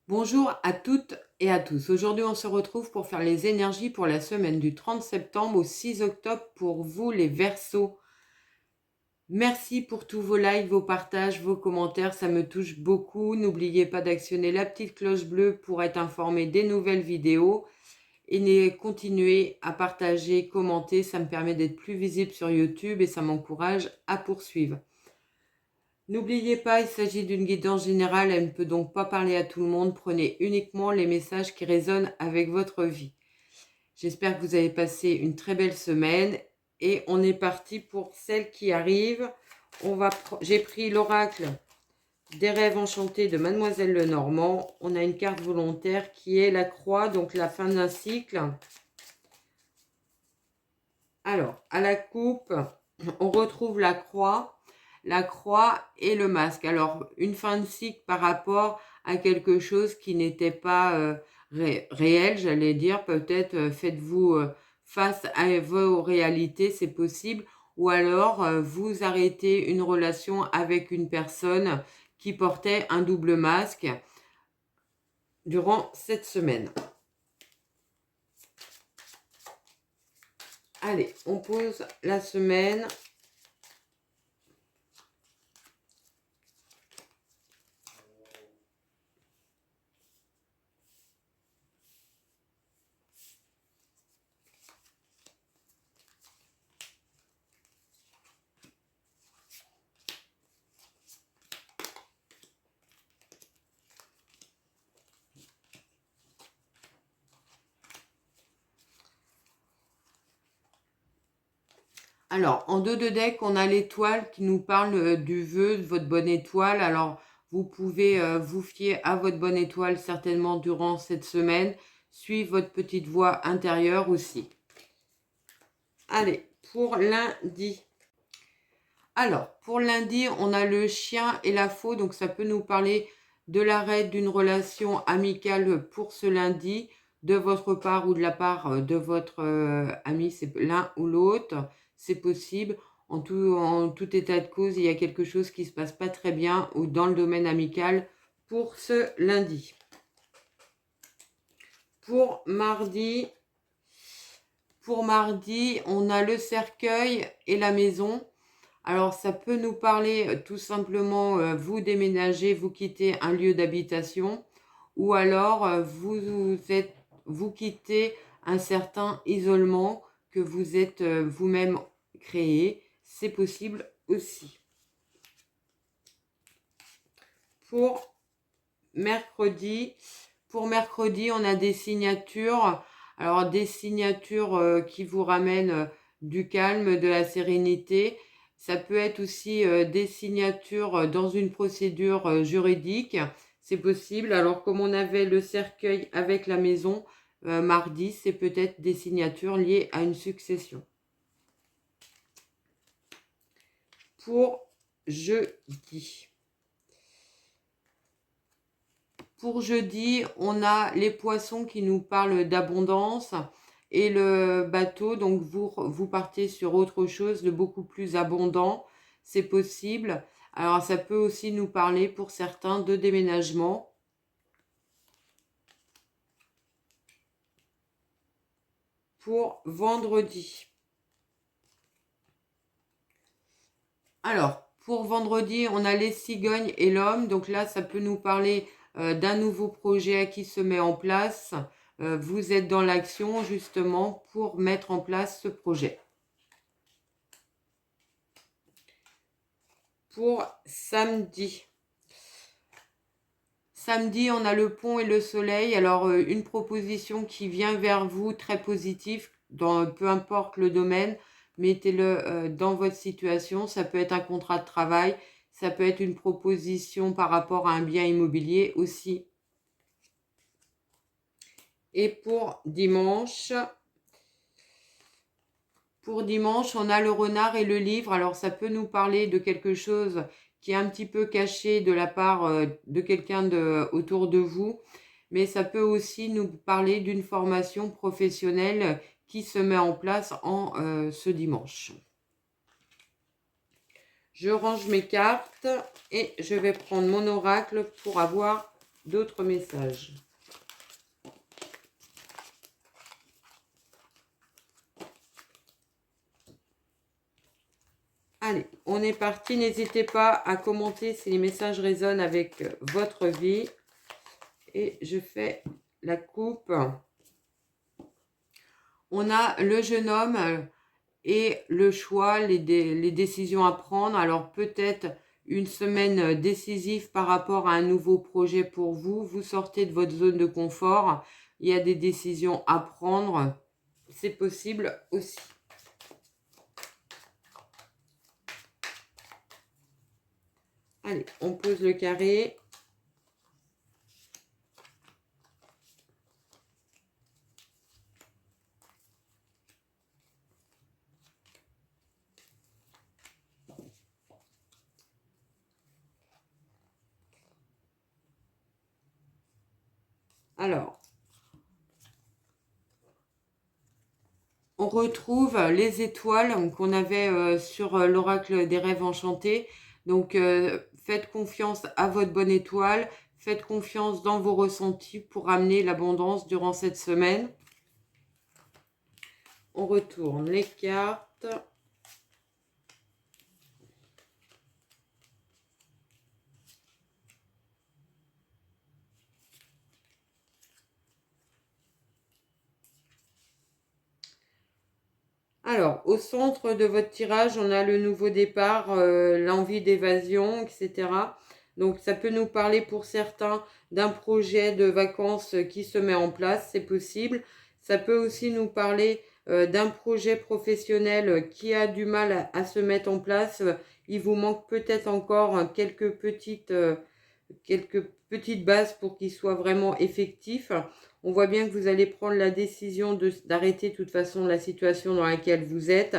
Bonjour à toutes et à tous. Aujourd'hui, on se retrouve pour faire les énergies pour la semaine du 30 septembre au 6 octobre pour vous les Verseaux. Merci pour tous vos likes, vos partages, vos commentaires, ça me touche beaucoup. N'oubliez pas d'actionner la petite cloche bleue pour être informé des nouvelles vidéos et continuez à partager, commenter, ça me permet d'être plus visible sur YouTube et ça m'encourage à poursuivre. N'oubliez pas, il s'agit d'une guidance générale, elle ne peut donc pas parler à tout le monde. Prenez uniquement les messages qui résonnent avec votre vie. J'espère que vous avez passé une très belle semaine et on est parti pour celle qui arrive. J'ai pris l'oracle des rêves enchantés de Mademoiselle Lenormand. On a une carte volontaire qui est la croix, donc la fin d'un cycle. Alors, à la coupe, on retrouve la croix et le masque. Alors, une fin de cycle par rapport à quelque chose qui n'était pas réel, j'allais dire. Peut-être faites-vous face à vos réalités, c'est possible. Ou alors, vous arrêtez une relation avec une personne qui portait un double masque durant cette semaine. Allez, on pose la semaine. Alors, en dos de deck, on a l'étoile qui nous parle du vœu de votre bonne étoile. Alors, vous pouvez vous fier à votre bonne étoile certainement durant cette semaine. Suivre votre petite voix intérieure aussi. Allez, pour lundi. Alors, pour lundi, on a le chien et la faux. Donc, ça peut nous parler de l'arrêt d'une relation amicale pour ce lundi, de votre part ou de la part de votre ami, c'est l'un ou l'autre. C'est possible. En tout état de cause, il y a quelque chose qui ne se passe pas très bien ou dans le domaine amical pour ce lundi. Pour mardi, on a le cercueil et la maison. Alors, ça peut nous parler tout simplement, vous déménagez, vous quittez un lieu d'habitation, ou alors vous quittez un certain isolement que vous êtes vous-même créé. C'est possible aussi. Pour mercredi, on a des signatures. Alors, des signatures qui vous ramènent du calme, de la sérénité. Ça peut être aussi des signatures dans une procédure juridique. C'est possible. Alors, comme on avait le cercueil avec la maison, mardi, c'est peut-être des signatures liées à une succession. Pour jeudi. Pour jeudi, on a les poissons qui nous parlent d'abondance et le bateau, donc vous partez sur autre chose de beaucoup plus abondant, c'est possible. Alors ça peut aussi nous parler pour certains de déménagement. Pour vendredi. Alors, pour vendredi, on a les cigognes et l'homme. Donc là, ça peut nous parler d'un nouveau projet qui se met en place. Vous êtes dans l'action justement pour mettre en place ce projet. Pour samedi. Samedi, on a le pont et le soleil. Alors, une proposition qui vient vers vous, très positive, peu importe le domaine, mettez-le dans votre situation. Ça peut être un contrat de travail, ça peut être une proposition par rapport à un bien immobilier aussi. Et pour dimanche, on a le renard et le livre. Alors, ça peut nous parler de quelque chose qui est un petit peu caché de la part de quelqu'un autour de vous. Mais ça peut aussi nous parler d'une formation professionnelle qui se met en place ce dimanche. Je range mes cartes et je vais prendre mon oracle pour avoir d'autres messages. Allez, on est parti. N'hésitez pas à commenter si les messages résonnent avec votre vie. Et je fais la coupe. On a le jeune homme et le choix, les décisions à prendre. Alors peut-être une semaine décisive par rapport à un nouveau projet pour vous. Vous sortez de votre zone de confort. Il y a des décisions à prendre. C'est possible aussi. Allez, on pose le carré. Alors, on retrouve les étoiles qu'on avait sur l'oracle des rêves enchantés. Donc, faites confiance à votre bonne étoile. Faites confiance dans vos ressentis pour amener l'abondance durant cette semaine. On retourne les cartes. Alors, au centre de votre tirage, on a le nouveau départ, l'envie d'évasion, etc. Donc, ça peut nous parler pour certains d'un projet de vacances qui se met en place, c'est possible. Ça peut aussi nous parler d'un projet professionnel qui a du mal à se mettre en place. Il vous manque peut-être encore quelques petites bases pour qu'il soit vraiment effectif. On voit bien que vous allez prendre la décision d'arrêter de toute façon la situation dans laquelle vous êtes.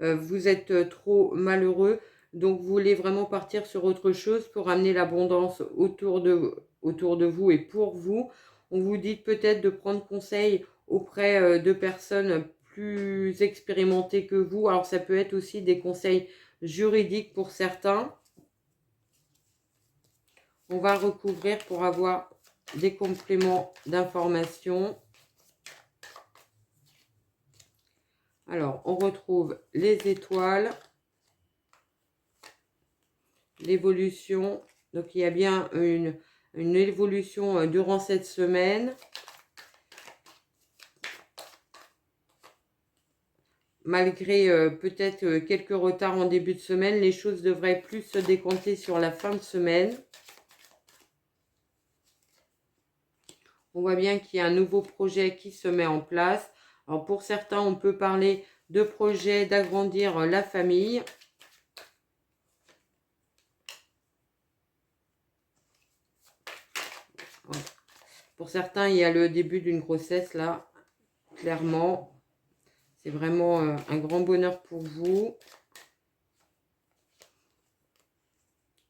Vous êtes trop malheureux, donc vous voulez vraiment partir sur autre chose pour amener l'abondance autour de vous et pour vous. On vous dit peut-être de prendre conseil auprès de personnes plus expérimentées que vous. Alors ça peut être aussi des conseils juridiques pour certains. On va recouvrir pour avoir des compléments d'information. Alors, on retrouve les étoiles, l'évolution. Donc, il y a bien une évolution durant cette semaine. Malgré peut-être quelques retards en début de semaine, les choses devraient plus se décanter sur la fin de semaine. On voit bien qu'il y a un nouveau projet qui se met en place. Alors pour certains, on peut parler de projet d'agrandir la famille. Pour certains, il y a le début d'une grossesse là, clairement. C'est vraiment un grand bonheur pour vous.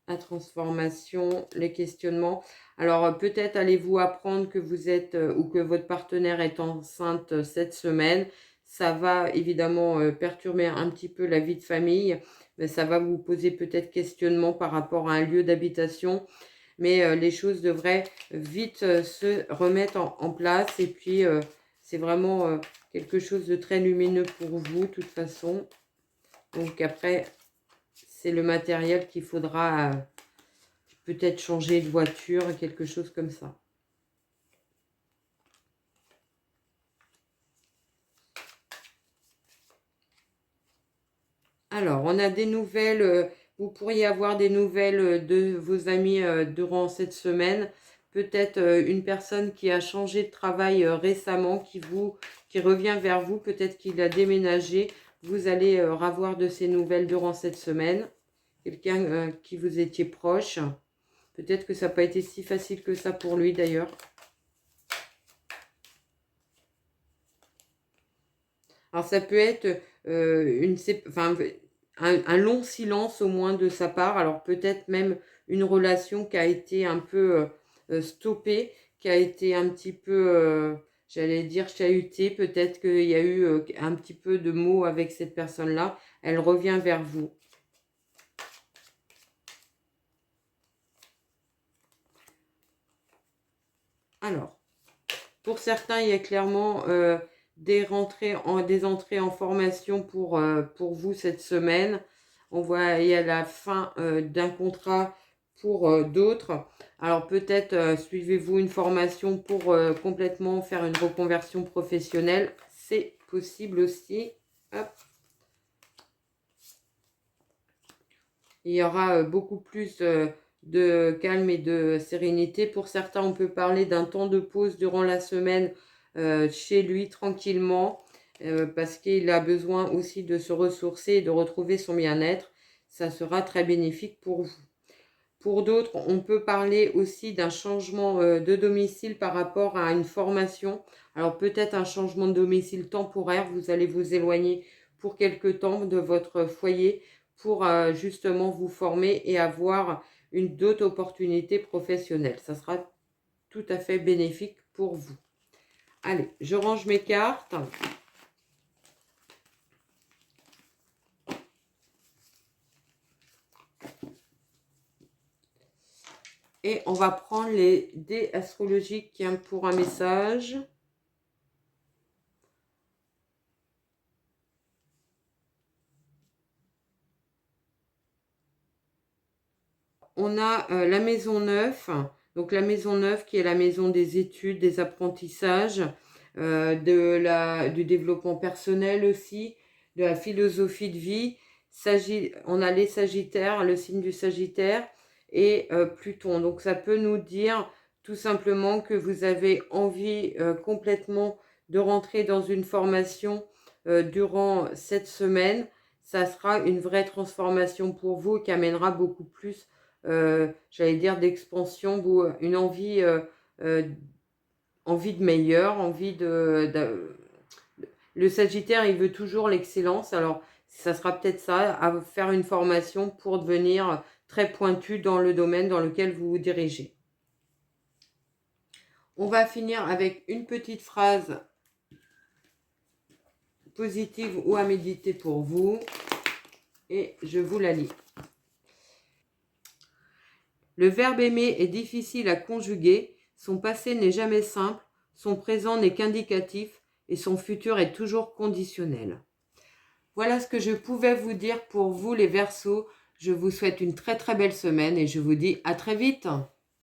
La transformation, les questionnements. Alors peut-être allez-vous apprendre que vous êtes ou que votre partenaire est enceinte cette semaine. Ça va évidemment perturber un petit peu la vie de famille, mais ça va vous poser peut-être questionnement par rapport à un lieu d'habitation. Mais les choses devraient vite se remettre en place. Et puis c'est vraiment quelque chose de très lumineux pour vous de toute façon. Donc après, c'est le matériel qu'il faudra peut-être changer de voiture, quelque chose comme ça. Alors, on a des nouvelles, vous pourriez avoir des nouvelles de vos amis durant cette semaine. Peut-être une personne qui a changé de travail récemment, qui revient vers vous, peut-être qu'il a déménagé. Vous allez avoir de ces nouvelles durant cette semaine. Quelqu'un qui vous étiez proche. Peut-être que ça n'a pas été si facile que ça pour lui d'ailleurs. Alors ça peut être un long silence au moins de sa part. Alors peut-être même une relation qui a été un peu stoppée, qui a été un petit peu, j'allais dire, chahutée. Peut-être qu'il y a eu un petit peu de mots avec cette personne-là. Elle revient vers vous. Alors, pour certains, il y a clairement des entrées en formation pour vous cette semaine. On voit, il y a la fin d'un contrat pour d'autres. Alors peut-être suivez-vous une formation pour complètement faire une reconversion professionnelle. C'est possible aussi. Hop. Il y aura beaucoup plus de calme et de sérénité. Pour certains, on peut parler d'un temps de pause durant la semaine chez lui tranquillement parce qu'il a besoin aussi de se ressourcer et de retrouver son bien-être. Ça sera très bénéfique pour vous. Pour d'autres, on peut parler aussi d'un changement de domicile par rapport à une formation. Alors peut-être un changement de domicile temporaire, vous allez vous éloigner pour quelque temps de votre foyer pour justement vous former et avoir d'autres opportunités professionnelles. Ça sera tout à fait bénéfique pour vous. Allez, je range mes cartes. Et on va prendre les dés astrologiques pour un message. On a la maison 9, donc la maison 9 qui est la maison des études, des apprentissages, du développement personnel aussi, de la philosophie de vie. On a les Sagittaires, le signe du Sagittaire et Pluton. Donc ça peut nous dire tout simplement que vous avez envie complètement de rentrer dans une formation durant cette semaine. Ça sera une vraie transformation pour vous qui amènera beaucoup plus j'allais dire d'expansion, une envie, envie de meilleur, le Sagittaire, il veut toujours l'excellence. Alors, ça sera peut-être ça, à faire une formation pour devenir très pointu dans le domaine dans lequel vous vous dirigez. On va finir avec une petite phrase positive ou à méditer pour vous. Et je vous la lis. Le verbe aimer est difficile à conjuguer, son passé n'est jamais simple, son présent n'est qu'indicatif et son futur est toujours conditionnel. Voilà ce que je pouvais vous dire pour vous les Verseaux. Je vous souhaite une très très belle semaine et je vous dis à très vite.